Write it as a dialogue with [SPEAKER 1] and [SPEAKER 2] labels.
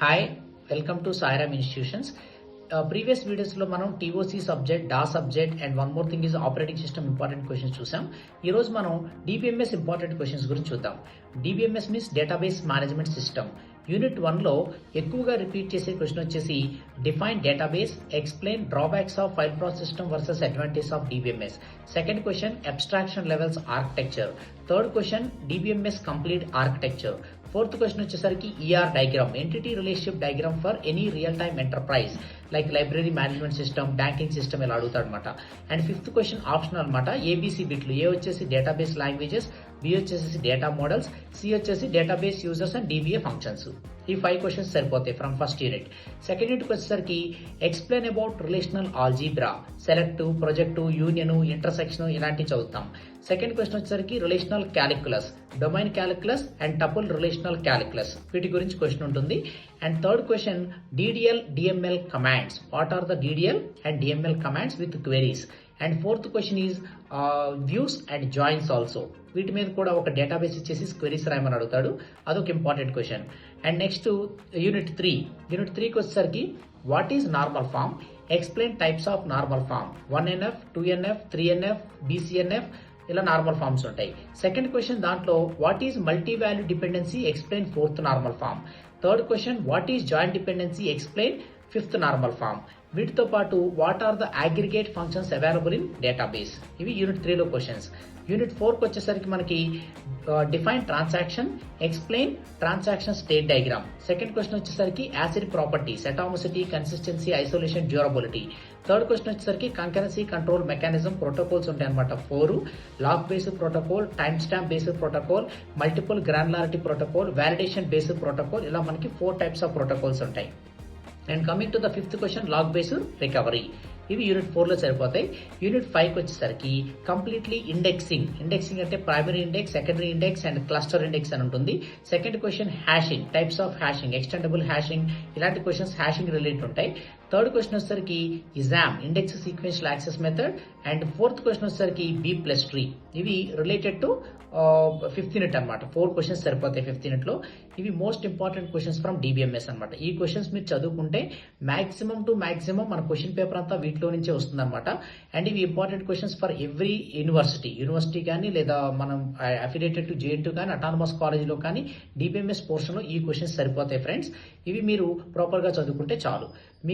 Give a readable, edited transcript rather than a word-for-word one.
[SPEAKER 1] Hi welcome to Sairam institutions. Previous videos లో మనం టీఓసి subject, డా subject and one more thing is operating system important questions చూసాం. ఈ రోజు మనం డిబిఎంఎస్ ఇంపార్టెంట్ క్వశ్చన్స్ గురించి చూద్దాం. DBMS means database management system. Unit 1 లో ఎక్కువగా రిపీట్ చేసే క్వశ్చన్ వచ్చేసి define database, explain drawbacks of file process system versus advantage of DBMS. Second question abstraction levels architecture. Third question DBMS complete architecture. Fourth question వచ్చేసరికి ER diagram, entity relationship diagram for any real time enterprise like library management system, banking system ఇలా అడుగుతాడు అనమాట. And fifth question optional అనమాట. ABC బిట్లు, A వచ్చేసి database languages, B వచ్చేసి data models, C వచ్చేసి database users and DBA functions. ఈ 5 questions సరిపోతాయి from first unit. Second unit వచ్చేసరికి explain about relational algebra, select, project, union, intersection ఇలాంటివి చదువుతాం. సెకండ్ క్వశ్చన్ వచ్చేసరికి relational calculus, domain calculus and tuple relational calculus వీటి గురించి question ఉంటుంది. And third question DDL DML commands, what are the DDL and DML commands with queries. And fourth question is views and joins also. వీటి మీద కూడా ఒక database ఇచ్చేసి queries రాయమని అడుగుతాడు, అదొక important question. And next unit 3కి వచ్చేసరికి what is normal form, explain types of normal form, 1NF, 2NF, 3NF, BCNF ఇలా నార్మల్ ఫామ్స్ ఉంటాయి. సెకండ్ క్వశ్చన్ దాంట్లో what is multi value dependency, explain 4th normal form. Third question what is joint dependency, explain 5th normal form. వీటితో పాటు what are the aggregate functions available in database. ఇవి unit 3లో క్వశ్చన్స్. Unit 4కి వచ్చేసరికి మనకి define transaction, explain transaction state diagram. Second question వచ్చేసరికి ACID properties, atomicity, consistency, isolation, durability. Third question వచ్చేసరికి కంకరెన్సీ కంట్రోల్ మెకానిజం ప్రోటోకాల్స్ ఉంటాయి అనమాట. 4 lock based protocol, time stamp based protocol, multiple granularity protocol, validation based protocol ఇలా మనకి 4 types of protocols ఉంటాయి. And coming to the 5th question lock based recovery. ఇవి unit 4లో సరిపోతాయి. Unit 5కి వచ్చేసరికి కంప్లీట్లీ ఇండెక్సింగ్. ఇండెక్సింగ్ అంటే primary index, secondary index and cluster index అని ఉంటుంది. Second question hashing, types of hashing, extendable hashing ఇలాంటి క్వశ్చన్స్ హ్యాషింగ్ రిలేటెడ్ ఉంటాయి. థర్డ్ క్వశ్చన్ వచ్చేసరికి ISAM, index sequential access method. And fourth question వచ్చేసరికి B+ట్రీ. ఇవి related to 5th unit అనమాట. 4 questions సరిపోతాయి 5th యూనిట్ లో. ఇవి most important questions from DBMS అనమాట. ఈ క్వశ్చన్స్ మీరు చదువుకుంటే మాక్సిమం టు మాక్సిమం మన క్వశ్చన్ పేపర్ అంతా వీటిలో నుంచే వస్తుంది అనమాట. అండ్ ఇవి important questions for every university కానీ లేదా మనం అఫిలియేటెడ్ టు JNTU కానీ అటానమస్ కాలేజ్లో కానీ డిబిఎంఎస్ పోర్షన్ లో ఈ క్వశ్చన్స్ సరిపోతాయి ఫ్రెండ్స్. ఇవి మీరు ప్రాపర్ గా చదువుకుంటే చాలు.